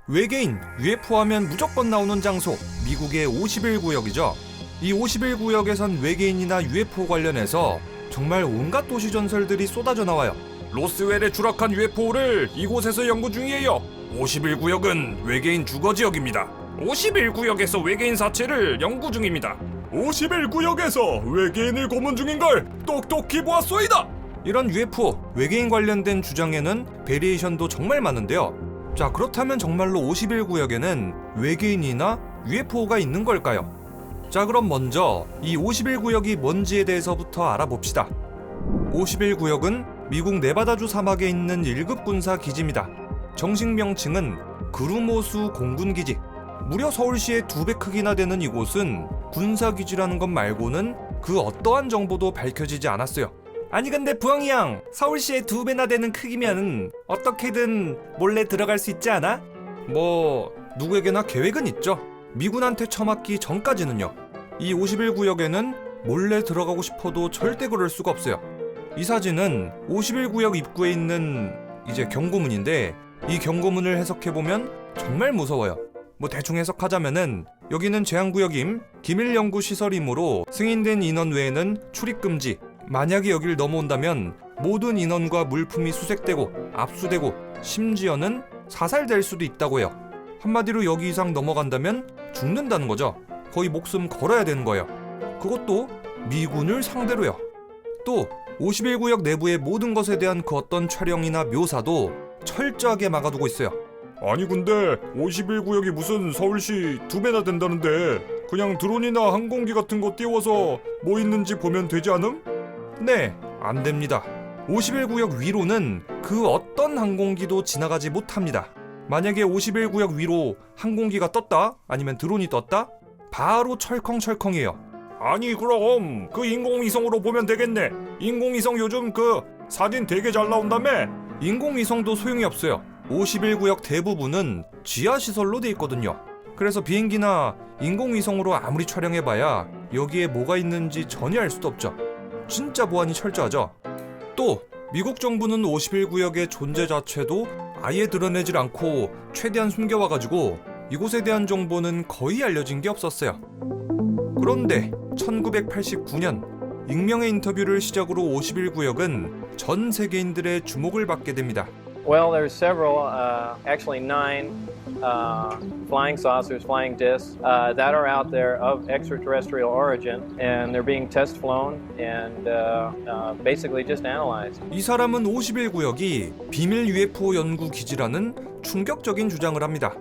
외계인, UFO 하면 무조건 나오는 장소, 미국의 51구역이죠. 이 51구역에선 외계인이나 UFO 관련해서 정말 온갖 도시 전설들이 쏟아져 나와요. 로스웰에 추락한 UFO를 이곳에서 연구 중이에요. 51구역은 외계인 주거지역입니다. 51구역에서 외계인 사체를 연구 중입니다. 51구역에서 외계인을 고문 중인걸 똑똑히 보았소이다. 이런 UFO, 외계인 관련된 주장에는 베리에이션도 정말 많은데요. 자, 그렇다면 정말로 51구역에는 외계인이나 UFO가 있는 걸까요? 자, 그럼 먼저 이 51구역이 뭔지에 대해서부터 알아봅시다. 51구역은 미국 네바다주 사막에 있는 1급 군사 기지입니다. 정식 명칭은 그루모스 공군기지. 무려 서울시의 2배 크기나 되는 이곳은 군사기지라는 것 말고는 그 어떠한 정보도 밝혀지지 않았어요. 아니 근데 부엉이 형, 서울시의 2배나 되는 크기면 어떻게든 몰래 들어갈 수 있지 않아? 뭐 누구에게나 계획은 있죠. 미군한테 처맞기 전까지는요. 이 51구역에는 몰래 들어가고 싶어도 절대 그럴 수가 없어요. 이 사진은 51구역 입구에 있는 이제 경고문인데, 이 경고문을 해석해보면 정말 무서워요. 뭐 대충 해석하자면은 여기는 제한구역임, 기밀연구시설이므로 승인된 인원 외에는 출입금지, 만약에 여길 넘어온다면 모든 인원과 물품이 수색되고 압수되고 심지어는 사살될 수도 있다고 해요. 한마디로 여기 이상 넘어간다면 죽는다는 거죠. 거의 목숨 걸어야 되는 거예요. 그것도 미군을 상대로요. 또 51구역 내부의 모든 것에 대한 그 어떤 촬영이나 묘사도 철저하게 막아두고 있어요. 아니 근데 51구역이 무슨 서울시 2배나 된다는데 그냥 드론이나 항공기 같은 거 띄워서 뭐 있는지 보면 되지 않음? 네, 안 됩니다. 51구역 위로는 그 어떤 항공기도 지나가지 못합니다. 만약에 51구역 위로 항공기가 떴다, 아니면 드론이 떴다, 바로 철컹철컹이에요. 아니 그럼 그 인공위성으로 보면 되겠네. 인공위성 요즘 그 사진 되게 잘 나온다며? 인공위성도 소용이 없어요. 51구역 대부분은 지하시설로 돼 있거든요. 그래서 비행기나 인공위성으로 아무리 촬영해봐야 여기에 뭐가 있는지 전혀 알 수도 없죠. 진짜 보안이 철저하죠. 또 미국 정부는 51구역의 존재 자체도 아예 드러내질 않고 최대한 숨겨와가지고 이곳에 대한 정보는 거의 알려진 게 없었어요. 그런데 1989년 익명의 인터뷰를 시작으로 51구역은 전 세계인들의 주목을 받게 됩니다. Well, there's several, actually 9 flying saucers, flying discs that are out there of extraterrestrial origin, and they're being test flown and basically just analyzed. 이 사람은 51구역이 비밀 UFO 연구 기지라는 충격적인 주장을 합니다.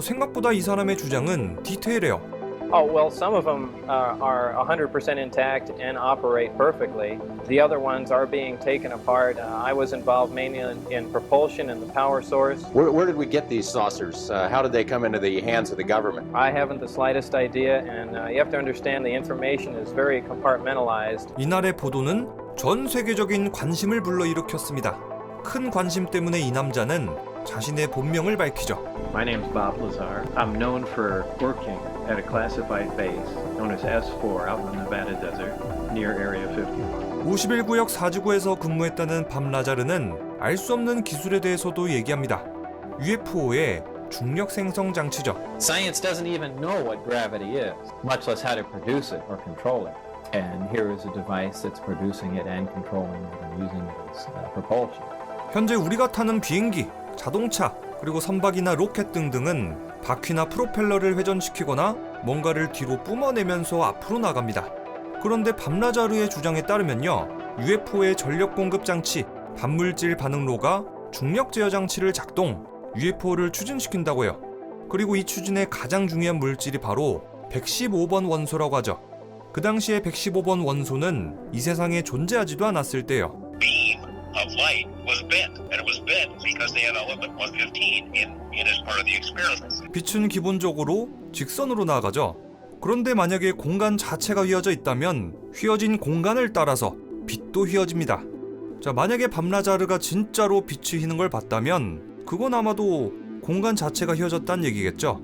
생각보다 이 사람의 주장은 디테일해요. Oh, well, some of them are 100% intact and operate perfectly. The other ones are being taken apart. I was involved mainly in propulsion and the power source. Where did we get these saucers? How did they come into the hands of the government? I haven't the slightest idea, and you have to understand the information is very compartmentalized. 이날의 보도는 전 세계적인 관심을 불러일으켰습니다. 큰 관심 때문에 이 남자는 자신의 본명을 밝히죠. My name's Bob Lazar. I'm known for working at a classified base known as S4 out in the Nevada desert near Area 51. 51구역 사지구에서 근무했다는 밥 라자르는 알 수 없는 기술에 대해서도 얘기합니다. UFO의 중력 생성 장치죠. Science doesn't even know what gravity is, much less how to produce it or control it. And here is a device that's producing it and controlling it and using it as propulsion. 현재 우리가 타는 비행기, 자동차, 그리고 선박이나 로켓 등등은 바퀴나 프로펠러를 회전시키거나 뭔가를 뒤로 뿜어내면서 앞으로 나갑니다. 그런데 밤라자르의 주장에 따르면요, UFO의 전력 공급 장치, 반물질 반응로가 중력 제어 장치를 작동, UFO를 추진시킨다고 해요. 그리고 이 추진의 가장 중요한 물질이 바로 115번 원소라고 하죠. 그 당시에 115번 원소는 이 세상에 존재하지도 않았을 때요. Of light was bent, and it was bent because they had element 115 in as part of the experiments. 빛은 기본적으로 직선으로 나아가죠. 그런데 만약에 공간 자체가 휘어져 있다면 휘어진 공간을 따라서 빛도 휘어집니다. 자, 만약에 밤라자르가 진짜로 빛이 휘는 걸 봤다면 그건 아마도 공간 자체가 휘어졌다는 얘기겠죠.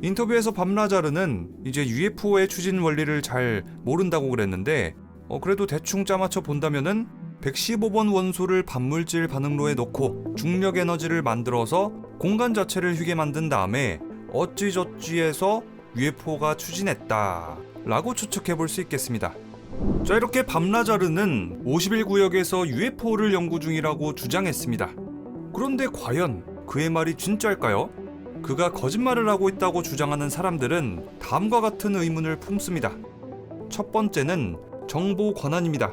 인터뷰에서 밤라자르는 이제 UFO의 추진 원리를 잘 모른다고 그랬는데 그래도 대충 짜맞춰 본다면은 115번 원소를 반물질 반응로에 넣고 중력 에너지를 만들어서 공간 자체를 휘게 만든 다음에 어찌저찌해서 UFO가 추진했다 라고 추측해 볼 수 있겠습니다. 자, 이렇게 밤라자르는 51구역에서 UFO를 연구 중이라고 주장했습니다. 그런데 과연 그의 말이 진짜일까요? 그가 거짓말을 하고 있다고 주장하는 사람들은 다음과 같은 의문을 품습니다. 첫 번째는 정보 권한입니다.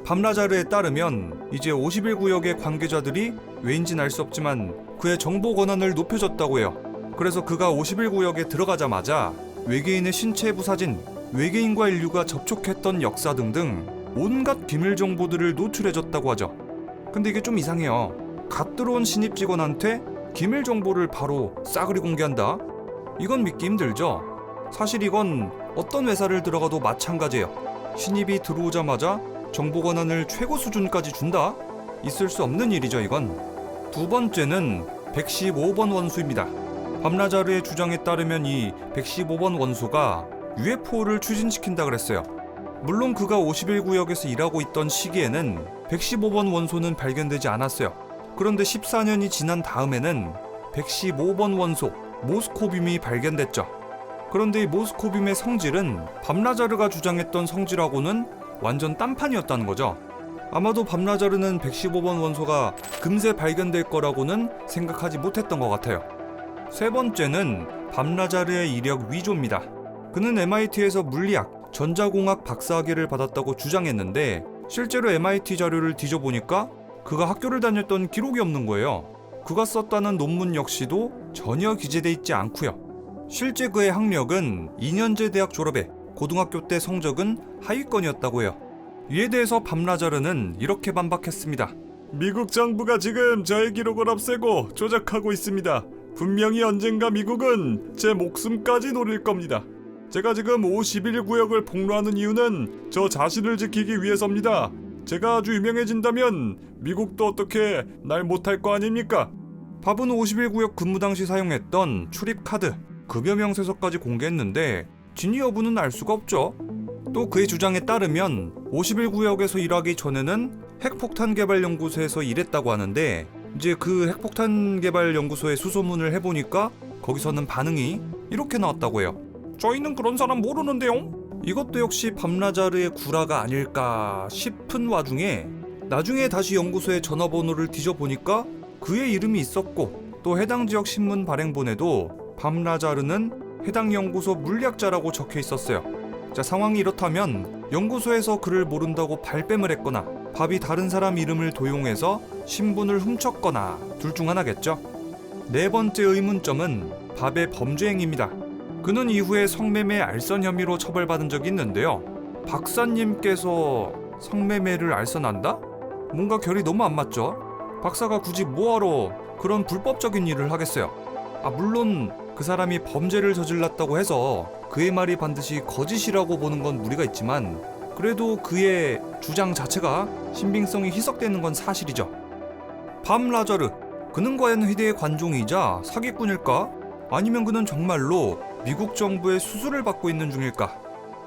밤라자르에 따르면 이제 51구역의 관계자들이 왜인진 알 수 없지만 그의 정보 권한을 높여줬다고 해요. 그래서 그가 51구역에 들어가자마자 외계인의 신체 부사진, 외계인과 인류가 접촉했던 역사 등등 온갖 비밀 정보들을 노출해줬다고 하죠. 근데 이게 좀 이상해요. 갓 들어온 신입 직원한테 기밀 정보를 바로 싸그리 공개한다? 이건 믿기 힘들죠. 사실 이건 어떤 회사를 들어가도 마찬가지예요. 신입이 들어오자마자 정보 권한을 최고 수준까지 준다? 있을 수 없는 일이죠, 이건. 두 번째는 115번 원소입니다. 밤라자르의 주장에 따르면 이 115번 원소가 UFO를 추진시킨다 그랬어요. 물론 그가 51구역에서 일하고 있던 시기에는 115번 원소는 발견되지 않았어요. 그런데 14년이 지난 다음에는 115번 원소 모스코뷴이 발견됐죠. 그런데 이 모스코뷴의 성질은 밤라자르가 주장했던 성질하고는 완전 딴판이었다는 거죠. 아마도 밤라자르는 115번 원소가 금세 발견될 거라고는 생각하지 못했던 것 같아요. 세 번째는 밤라자르의 이력 위조입니다. 그는 MIT에서 물리학, 전자공학 박사학위를 받았다고 주장했는데 실제로 MIT 자료를 뒤져보니까 그가 학교를 다녔던 기록이 없는 거예요. 그가 썼다는 논문 역시도 전혀 기재돼 있지 않고요. 실제 그의 학력은 2년제 대학 졸업에 고등학교 때 성적은 하위권이었다고 해요. 이에 대해서 밤라자르는 이렇게 반박했습니다. 미국 정부가 지금 저의 기록을 없애고 조작하고 있습니다. 분명히 언젠가 미국은 제 목숨까지 노릴 겁니다. 제가 지금 51구역을 폭로하는 이유는 저 자신을 지키기 위해서입니다. 제가 아주 유명해진다면 미국도 어떻게 날 못할 거 아닙니까? 밥은 51구역 근무 당시 사용했던 출입 카드, 급여 명세서까지 공개했는데 진위 여부는 알 수가 없죠. 또 그의 주장에 따르면 51구역에서 일하기 전에는 핵폭탄개발연구소에서 일했다고 하는데 이제 그 핵폭탄개발연구소에 수소문을 해보니까 거기서는 반응이 이렇게 나왔다고 해요. 저희는 그런 사람 모르는데요? 이것도 역시 밤라자르의 구라가 아닐까 싶은 와중에 나중에 다시 연구소의 전화번호를 뒤져보니까 그의 이름이 있었고 또 해당 지역 신문 발행본에도 밤라자르는 해당 연구소 물리학자라고 적혀 있었어요. 자, 상황이 이렇다면 연구소에서 그를 모른다고 발뺌을 했거나 밥이 다른 사람 이름을 도용해서 신분을 훔쳤거나 둘 중 하나겠죠. 네 번째 의문점은 밥의 범죄 행위입니다. 그는 이후에 성매매 알선 혐의로 처벌받은 적이 있는데요. 박사님께서 성매매를 알선한다? 뭔가 결이 너무 안 맞죠? 박사가 굳이 뭐하러 그런 불법적인 일을 하겠어요. 물론 그 사람이 범죄를 저질렀다고 해서 그의 말이 반드시 거짓이라고 보는 건 무리가 있지만 그래도 그의 주장 자체가 신빙성이 희석되는 건 사실이죠. 밤라자르, 그는 과연 희대의 관종이자 사기꾼일까? 아니면 그는 정말로 미국 정부의 수수를 받고 있는 중일까?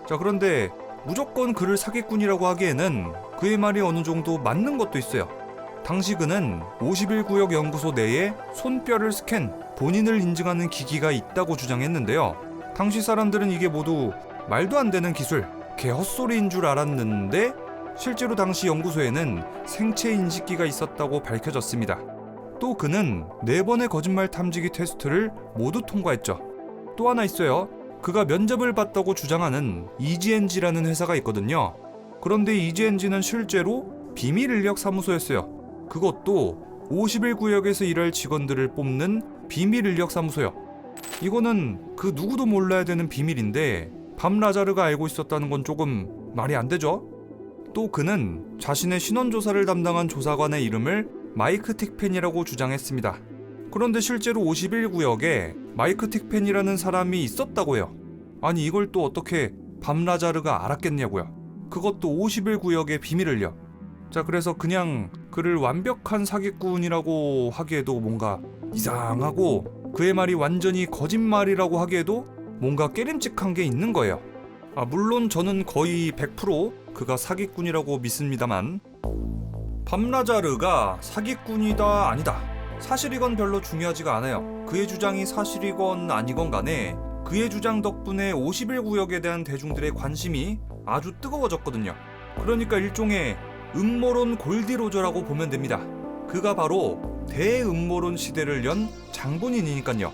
자, 그런데 무조건 그를 사기꾼이라고 하기에는 그의 말이 어느 정도 맞는 것도 있어요. 당시 그는 51구역 연구소 내에 손뼈를 스캔, 본인을 인증하는 기기가 있다고 주장했는데요. 당시 사람들은 이게 모두 말도 안 되는 기술, 개 헛소리인 줄 알았는데 실제로 당시 연구소에는 생체 인식기가 있었다고 밝혀졌습니다. 또 그는 4번의 거짓말 탐지기 테스트를 모두 통과했죠. 또 하나 있어요. 그가 면접을 봤다고 주장하는 EGNG라는 회사가 있거든요. 그런데 EGNG는 실제로 비밀 인력 사무소였어요. 그것도 51구역에서 일할 직원들을 뽑는 비밀 인력 사무소요. 이거는 그 누구도 몰라야 되는 비밀인데 밤라자르가 알고 있었다는 건 조금 말이 안 되죠. 또 그는 자신의 신원조사를 담당한 조사관의 이름을 마이크 틱펜이라고 주장했습니다. 그런데 실제로 51구역에 마이크 틱펜이라는 사람이 있었다고 해요. 아니 이걸 또 어떻게 밤라자르가 알았겠냐고요. 그것도 51구역의 비밀을요. 자, 그래서 그냥 그를 완벽한 사기꾼이라고 하기에도 뭔가 이상하고 그의 말이 완전히 거짓말이라고 하기에도 뭔가 깨림칙한 게 있는 거예요. 물론 저는 거의 100% 그가 사기꾼이라고 믿습니다만 밤라자르가 사기꾼이다 아니다. 사실 이건 별로 중요하지가 않아요. 그의 주장이 사실이건 아니건 간에 그의 주장 덕분에 51구역에 대한 대중들의 관심이 아주 뜨거워졌거든요. 그러니까 일종의 음모론 골디로저라고 보면 됩니다. 그가 바로 대음모론 시대를 연 장본인이니까요.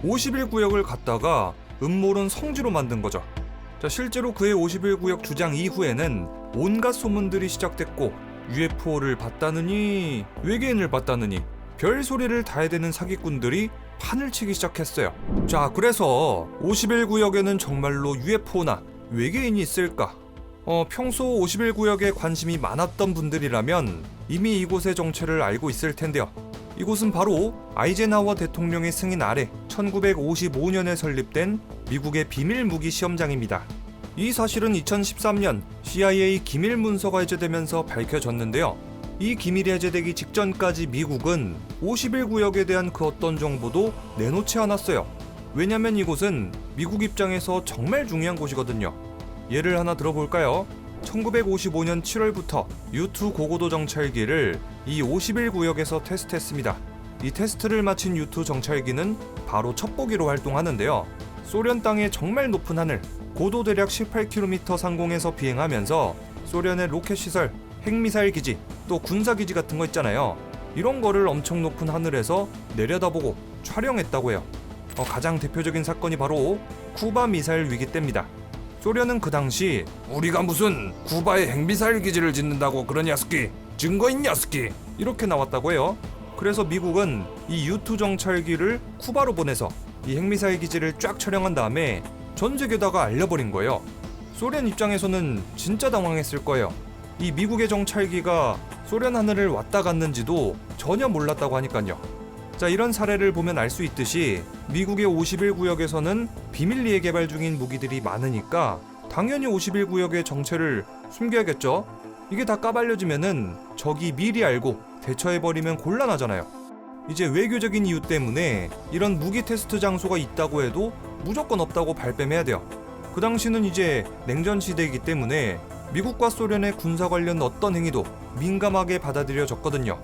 51구역을 갖다가 음모론 성지로 만든 거죠. 자, 실제로 그의 51구역 주장 이후에는 온갖 소문들이 시작됐고 UFO를 봤다느니 외계인을 봤다느니 별소리를 다 해대는 사기꾼들이 판을 치기 시작했어요. 자, 그래서 51구역에는 정말로 UFO나 외계인이 있을까? 평소 51구역에 관심이 많았던 분들이라면 이미 이곳의 정체를 알고 있을 텐데요. 이곳은 바로 아이젠하워 대통령의 승인 아래 1955년에 설립된 미국의 비밀 무기 시험장입니다. 이 사실은 2013년 CIA 기밀 문서가 해제되면서 밝혀졌는데요. 이 기밀이 해제되기 직전까지 미국은 51구역에 대한 그 어떤 정보도 내놓지 않았어요. 왜냐면 이곳은 미국 입장에서 정말 중요한 곳이거든요. 예를 하나 들어볼까요? 1955년 7월부터 U2 고고도 정찰기를 이 51구역에서 테스트했습니다. 이 테스트를 마친 U2 정찰기는 바로 첩보기로 활동하는데요. 소련 땅의 정말 높은 하늘, 고도 대략 18km 상공에서 비행하면서 소련의 로켓 시설, 핵미사일 기지, 또 군사기지 같은 거 있잖아요. 이런 거를 엄청 높은 하늘에서 내려다보고 촬영했다고 해요. 가장 대표적인 사건이 바로 쿠바 미사일 위기 때입니다. 소련은 그 당시 우리가 무슨 쿠바에 핵미사일 기지를 짓는다고 그러냐 스키, 증거 있냐 스키, 이렇게 나왔다고 해요. 그래서 미국은 이 U2 정찰기를 쿠바로 보내서 이 핵미사일 기지를 쫙 촬영한 다음에 전 세계에다가 알려버린 거예요. 소련 입장에서는 진짜 당황했을 거예요. 이 미국의 정찰기가 소련 하늘을 왔다 갔는지도 전혀 몰랐다고 하니까요. 자, 이런 사례를 보면 알 수 있듯이 미국의 51구역에서는 비밀리에 개발 중인 무기들이 많으니까 당연히 51구역의 정체를 숨겨야겠죠. 이게 다 까발려지면은 적이 미리 알고 대처해버리면 곤란하잖아요. 이제 외교적인 이유 때문에 이런 무기 테스트 장소가 있다고 해도 무조건 없다고 발뺌해야 돼요. 그 당시는 이제 냉전 시대이기 때문에 미국과 소련의 군사 관련 어떤 행위도 민감하게 받아들여졌거든요.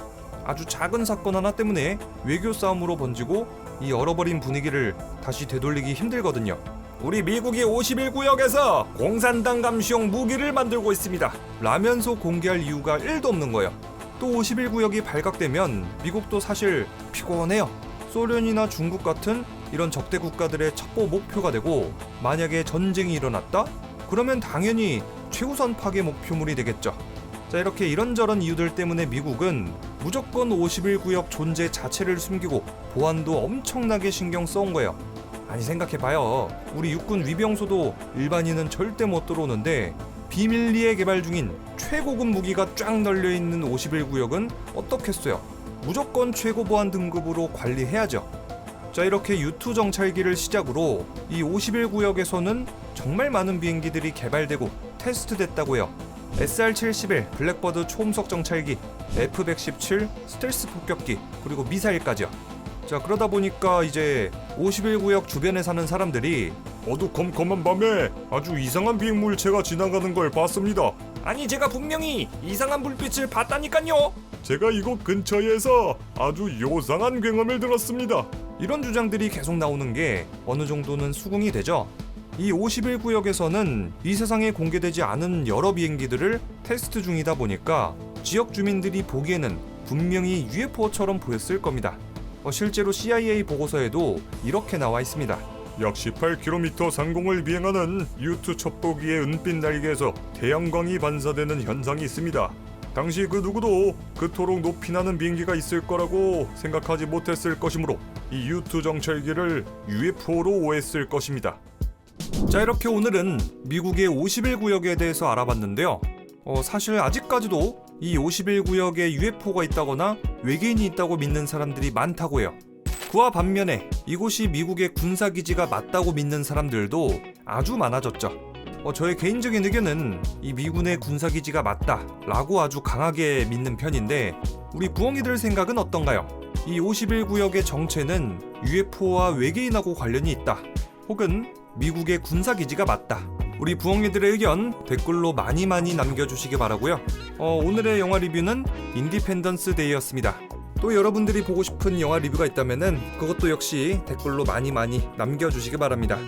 아주 작은 사건 하나 때문에 외교 싸움으로 번지고 이 얼어버린 분위기를 다시 되돌리기 힘들거든요. 우리 미국이 51구역에서 공산당 감시용 무기를 만들고 있습니다 라면서 공개할 이유가 1도 없는 거예요. 또 51구역이 발각되면 미국도 사실 피곤해요. 소련이나 중국 같은 이런 적대 국가들의 첩보 목표가 되고, 만약에 전쟁이 일어났다? 그러면 당연히 최우선 파괴 목표물이 되겠죠. 자, 이렇게 이런저런 이유들 때문에 미국은 무조건 51구역 존재 자체를 숨기고 보안도 엄청나게 신경 써온 거예요. 아니, 생각해봐요. 우리 육군 위병소도 일반인은 절대 못 들어오는데 비밀리에 개발 중인 최고급 무기가 쫙 널려있는 51구역은 어떻겠어요? 무조건 최고 보안 등급으로 관리해야죠. 자, 이렇게 U2 정찰기를 시작으로 이 51구역에서는 정말 많은 비행기들이 개발되고 테스트됐다고 해요. SR-71 블랙버드 초음속 정찰기, F-117 스텔스 폭격기, 그리고 미사일까지요. 자, 그러다 보니까 이제 51구역 주변에 사는 사람들이 어두컴컴한 밤에 아주 이상한 비행물체가 지나가는 걸 봤습니다. 아니, 제가 분명히 이상한 불빛을 봤다니까요. 제가 이곳 근처에서 아주 요상한 굉음을 들었습니다. 이런 주장들이 계속 나오는 게 어느 정도는 수긍이 되죠. 이 51구역에서는 이 세상에 공개되지 않은 여러 비행기들을 테스트 중이다 보니까 지역 주민들이 보기에는 분명히 UFO처럼 보였을 겁니다. 실제로 CIA 보고서에도 이렇게 나와 있습니다. 약 18km 상공을 비행하는 U2 첩보기의 은빛 날개에서 태양광이 반사되는 현상이 있습니다. 당시 그 누구도 그토록 높이 나는 비행기가 있을 거라고 생각하지 못했을 것이므로 이 U2 정찰기를 UFO로 오해했을 것입니다. 자, 이렇게 오늘은 미국의 51구역에 대해서 알아봤는데요. 사실 아직까지도 이 51구역에 UFO가 있다거나 외계인이 있다고 믿는 사람들이 많다고 해요. 그와 반면에 이곳이 미국의 군사기지가 맞다고 믿는 사람들도 아주 많아졌죠. 저의 개인적인 의견은 이 미군의 군사기지가 맞다라고 아주 강하게 믿는 편인데, 우리 부엉이들 생각은 어떤가요? 이 51구역의 정체는 UFO와 외계인하고 관련이 있다, 혹은 미국의 군사기지가 맞다, 우리 부엉이들의 의견 댓글로 많이 남겨주시기 바라고요. 오늘의 영화 리뷰는 인디펜던스 데이였습니다. 또 여러분들이 보고 싶은 영화 리뷰가 있다면은 그것도 역시 댓글로 많이 남겨주시기 바랍니다.